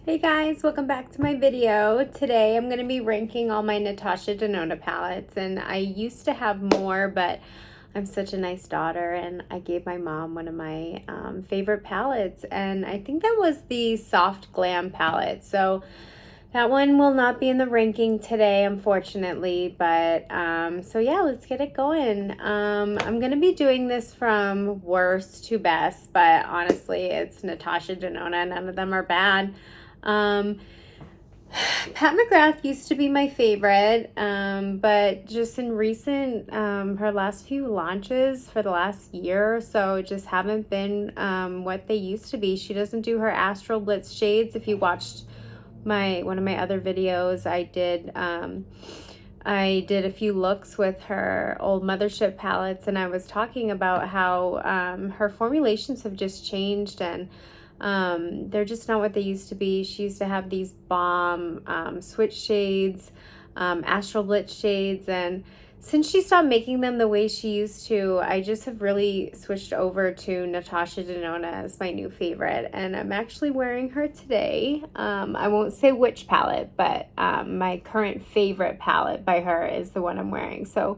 Hey guys, welcome back to my video. Today I'm going to be ranking all my Natasha Denona palettes, and I used to have more, but I'm such a nice daughter and I gave my mom one of my favorite palettes, and I think that was the Soft Glam palette. So that one will not be in the ranking today, unfortunately, but so yeah, let's get it going. I'm going to be doing this from worst to best, but honestly, it's Natasha Denona. None of them are bad. Um, Pat McGrath used to be my favorite, but just in recent, her last few launches for the last year or so just haven't been what they used to be. She doesn't do her Astral Blitz shades. If you watched one of my other videos, I did a few looks with her old Mothership palettes, and I was talking about how her formulations have just changed, and they're just not what they used to be. She used to have these bomb switch shades, Astral Blitz shades, and since she stopped making them the way she used to, I just have really switched over to Natasha Denona as my new favorite, and I'm actually wearing her today. I won't say which palette, but my current favorite palette by her is the one I'm wearing. So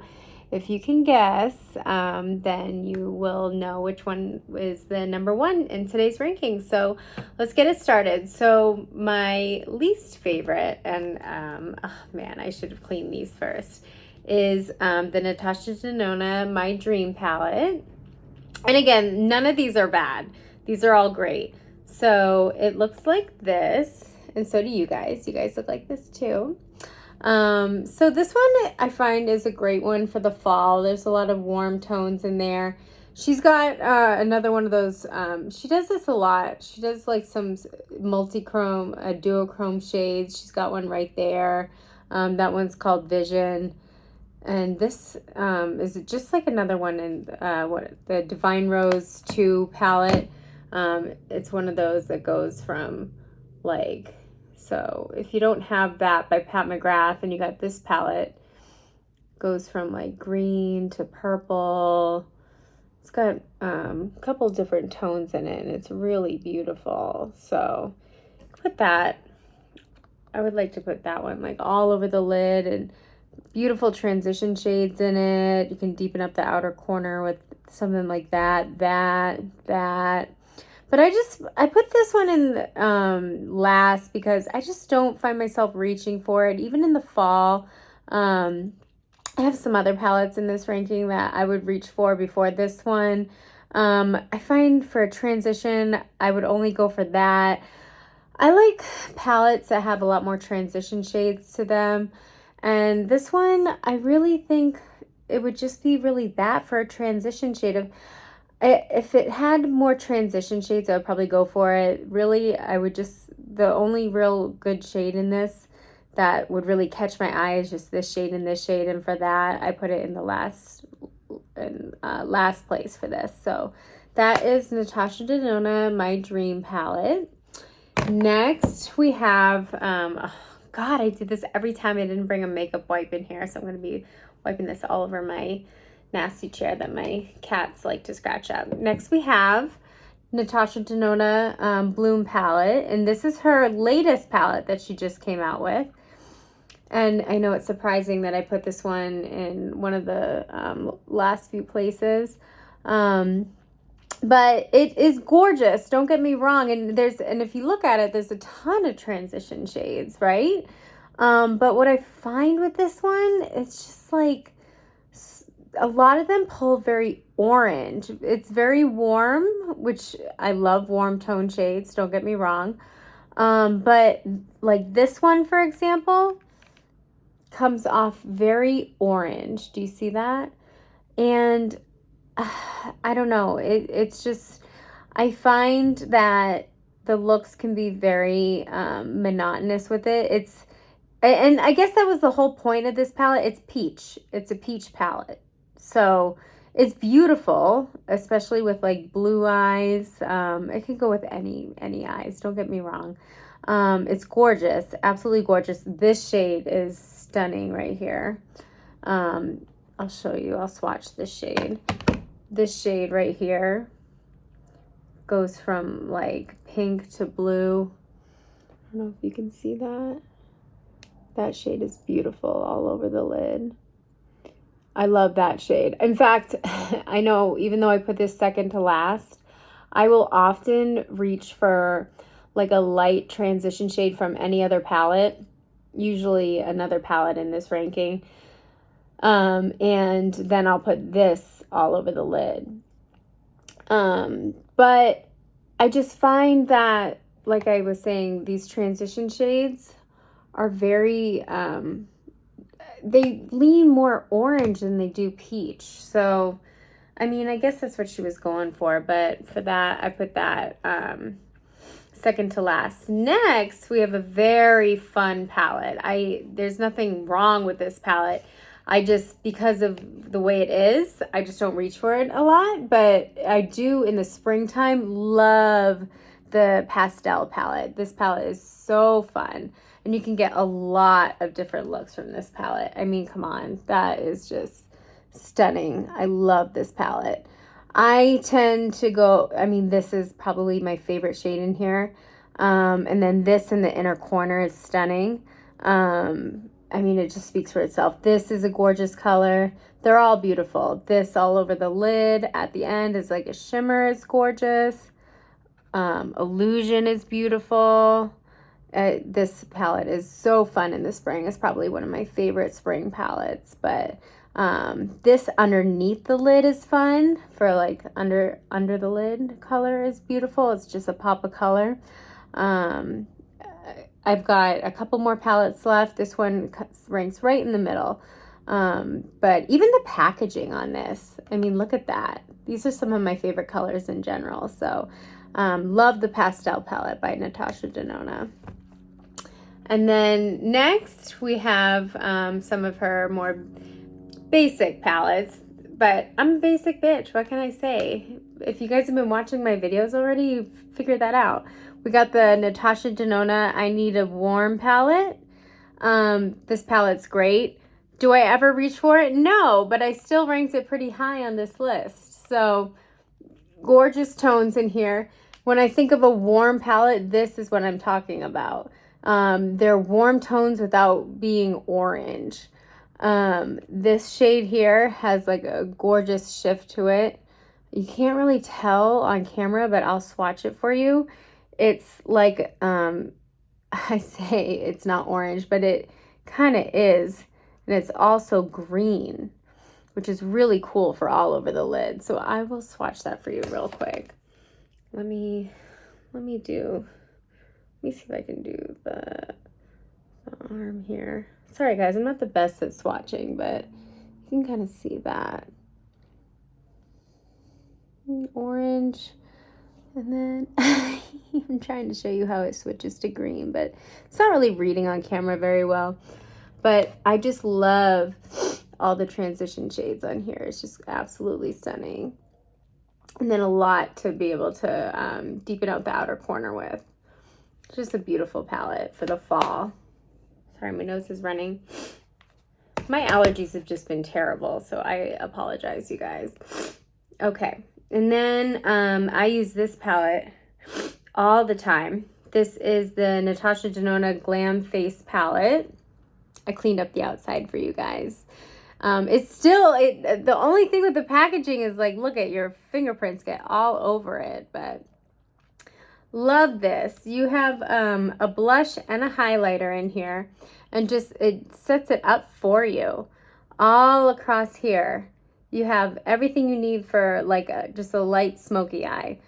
if you can guess, then you will know which one is the number one in today's ranking. So let's get it started. So my least favorite, and oh man, I should have cleaned these first, is the Natasha Denona My Dream palette. And again, none of these are bad. These are all great. So it looks like this, and so do you guys. You guys look like this too. So this one I find is a great one for the fall. There's a lot of warm tones in there. She's got another one of those, she does this a lot. She does like some multi-chrome, duochrome shades. She's got one right there. That one's called Vision. And this is just like another one in the Divine Rose 2 palette. It's one of those that goes from like, so if you don't have that by Pat McGrath and you got this palette, goes from like green to purple. It's got a couple different tones in it, and it's really beautiful. So put that, I would like to put that one like all over the lid, and beautiful transition shades in it. You can deepen up the outer corner with something like that. But I put this one in last because I just don't find myself reaching for it. Even in the fall, I have some other palettes in this ranking that I would reach for before this one. I find for a transition, I would only go for that. I like palettes that have a lot more transition shades to them. And this one, I really think it would just be really that for a transition shade of, if it had more transition shades, I would probably go for it. Really, I would just, the only real good shade in this that would really catch my eye is just this shade and this shade. And for that, I put it in the last place for this. So that is Natasha Denona, My Dream palette. Next, we have, oh God, I did this every time. I didn't bring a makeup wipe in here, so I'm going to be wiping this all over my nasty chair that my cats like to scratch up. Next, we have Natasha Denona Bloom palette, and this is her latest palette that she just came out with. And I know it's surprising that I put this one in one of the last few places. But it is gorgeous, don't get me wrong, and if you look at it, there's a ton of transition shades, right? But what I find with this one, it's just like a lot of them pull very orange. It's very warm, which I love warm tone shades, don't get me wrong. But like this one, for example, comes off very orange. Do you see that? And I don't know. It's just, I find that the looks can be very monotonous with it. And I guess that was the whole point of this palette. It's peach. It's a peach palette. So it's beautiful, especially with like blue eyes. It can go with any eyes. Don't get me wrong. It's gorgeous. Absolutely gorgeous. This shade is stunning right here. I'll show you. I'll swatch this shade. This shade right here goes from like pink to blue. don't know if you can see that. That shade is beautiful all over the lid. I love that shade. In fact, I know even though I put this second to last, I will often reach for like a light transition shade from any other palette, usually another palette in this ranking. And then I'll put this all over the lid. But I just find that, like I was saying, these transition shades are very, they lean more orange than they do peach. So, I mean, I guess that's what she was going for, but for that, I put that second to last. Next, we have a very fun palette. There's nothing wrong with this palette. I just, because of the way it is, I just don't reach for it a lot, but I do in the springtime love the Pastel Palette. This palette is so fun, and you can get a lot of different looks from this palette. I mean, come on, that is just stunning. I love this palette. I tend to go, I mean, this is probably my favorite shade in here. And then this in the inner corner is stunning. I mean, it just speaks for itself. This is a gorgeous color. They're all beautiful. This all over the lid at the end is like a shimmer. It's gorgeous. Illusion is beautiful. This palette is so fun in the spring. It's probably one of my favorite spring palettes. But this underneath the lid is fun for like under the lid color is beautiful. It's just a pop of color. I've got a couple more palettes left. This one ranks right in the middle. But even the packaging on this, I mean, look at that. These are some of my favorite colors in general. So love the Pastel Palette by Natasha Denona. And then next we have some of her more basic palettes. But I'm a basic bitch. What can I say? If you guys have been watching my videos already, you've figured that out. We got the Natasha Denona I Need a Warm palette. This palette's great. Do I ever reach for it? No, but I still ranked it pretty high on this list. So gorgeous tones in here. When I think of a warm palette, this is what I'm talking about. They're warm tones without being orange. This shade here has like a gorgeous shift to it. You can't really tell on camera, but I'll swatch it for you. It's like, I say it's not orange, but it kind of is. And it's also green, which is really cool for all over the lid. So I will swatch that for you real quick. Let me see if I can do the arm here. Sorry guys, I'm not the best at swatching, but you can kind of see that. Orange. And then I'm trying to show you how it switches to green, but it's not really reading on camera very well. But I just love all the transition shades on here. It's just absolutely stunning. And then a lot to be able to deepen out the outer corner with. It's just a beautiful palette for the fall. Sorry, my nose is running. My allergies have just been terrible, so I apologize, you guys. Okay. And then I use this palette all the time. This is the Natasha Denona Glam Face Palette. I cleaned up the outside for you guys. It's still, the only thing with the packaging is like, look at your fingerprints get all over it, but love this. You have a blush and a highlighter in here, and just, it sets it up for you all across here. You have everything you need for like just a light smoky eye.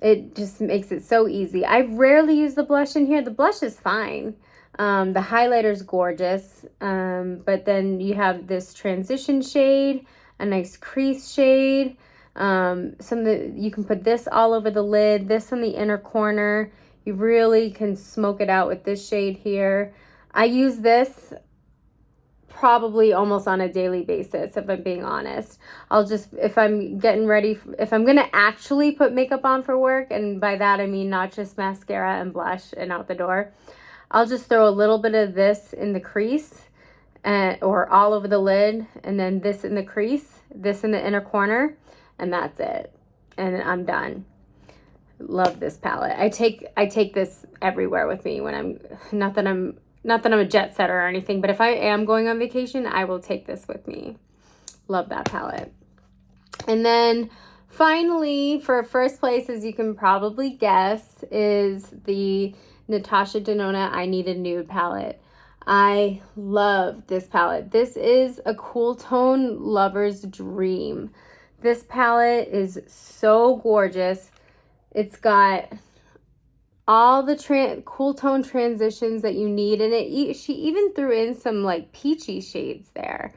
It just makes it so easy. I rarely use the blush in here. The blush is fine. The highlighter's gorgeous. But then you have this transition shade, a nice crease shade. You can put this all over the lid, this in the inner corner. You really can smoke it out with this shade here. I use this probably almost on a daily basis, if I'm being honest. I'll just, if I'm getting ready, if I'm gonna actually put makeup on for work, and by that I mean not just mascara and blush and out the door, I'll just throw a little bit of this in the crease or all over the lid, and then this in the crease, this in the inner corner, and that's it. And I'm done. Love this palette. I take this everywhere with me when I'm not that I'm a jet setter or anything, but if I am going on vacation, I will take this with me. Love that palette. And then finally, for first place, as you can probably guess, is the Natasha Denona I Need a Nude palette. I love this palette. This is a cool tone lover's dream. This palette is so gorgeous. It's got all the cool tone transitions that you need, and she even threw in some like peachy shades there.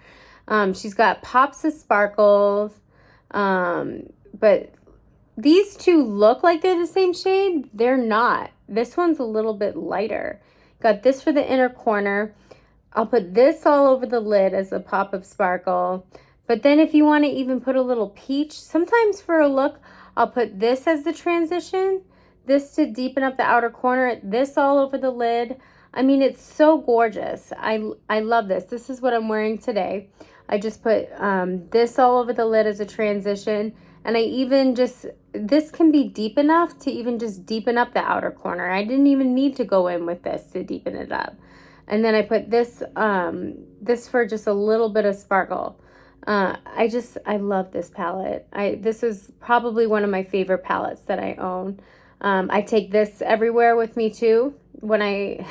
She's got pops of sparkles, but these two look like they're the same shade. They're not. This one's a little bit lighter. Got this for the inner corner. I'll put this all over the lid as a pop of sparkle. But then if you want to even put a little peach, sometimes for a look, I'll put this as the transition, this to deepen up the outer corner, this all over the lid. I mean, it's so gorgeous. I love this. This is what I'm wearing today. I just put this all over the lid as a transition. And I even this can be deep enough to even just deepen up the outer corner. I didn't even need to go in with this to deepen it up. And then I put this, this for just a little bit of sparkle. I love this palette. This is probably one of my favorite palettes that I own. I take this everywhere with me too. When I,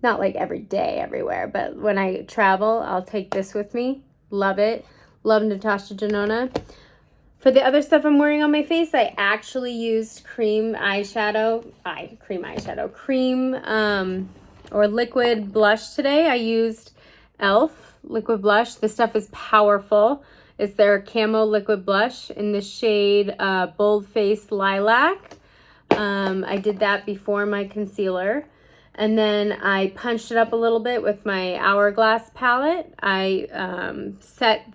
not like every day everywhere, but when I travel, I'll take this with me. Love it. Love Natasha Denona. For the other stuff I'm wearing on my face, I actually used cream or liquid blush today. I used e.l.f. liquid blush. This stuff is powerful. It's their camo liquid blush in the shade Bold Face Lilac. I did that before my concealer. And then I punched it up a little bit with my Hourglass palette. I set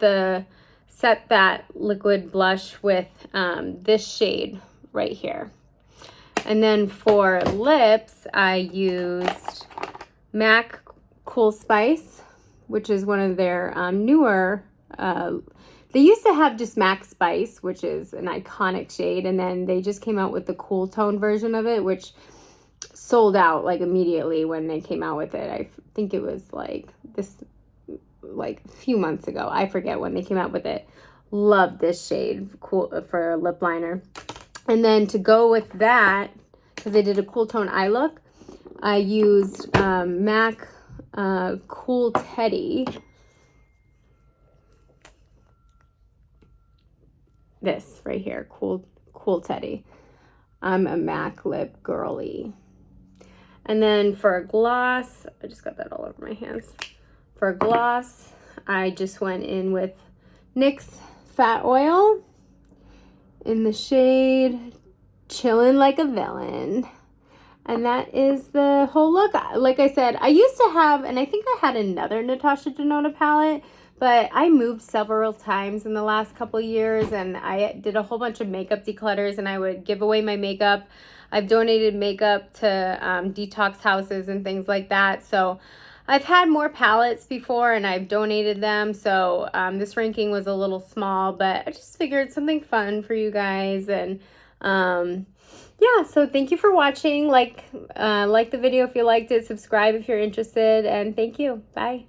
that liquid blush with this shade right here. And then for lips, I used MAC Cool Spice, which is one of their newer, they used to have just MAC Spice, which is an iconic shade, and then they just came out with the cool tone version of it, which sold out like immediately when they came out with it. I think it was like a few months ago. I forget when they came out with it. Love this shade for a lip liner. And then to go with that, because they did a cool tone eye look, I used MAC Cool Teddy. This right here, Cool Teddy. I'm a MAC lip girly. And then for a gloss, I just got that all over my hands. For a gloss, I just went in with NYX Fat Oil in the shade Chillin' Like a Villain. And that is the whole look. Like I said, I used to have, and I think I had another Natasha Denona palette, but I moved several times in the last couple of years, and I did a whole bunch of makeup declutters, and I would give away my makeup. I've donated makeup to detox houses and things like that. So I've had more palettes before, and I've donated them. So this ranking was a little small, but I just figured something fun for you guys. And yeah, so thank you for watching. Like the video if you liked it. Subscribe if you're interested. And thank you. Bye.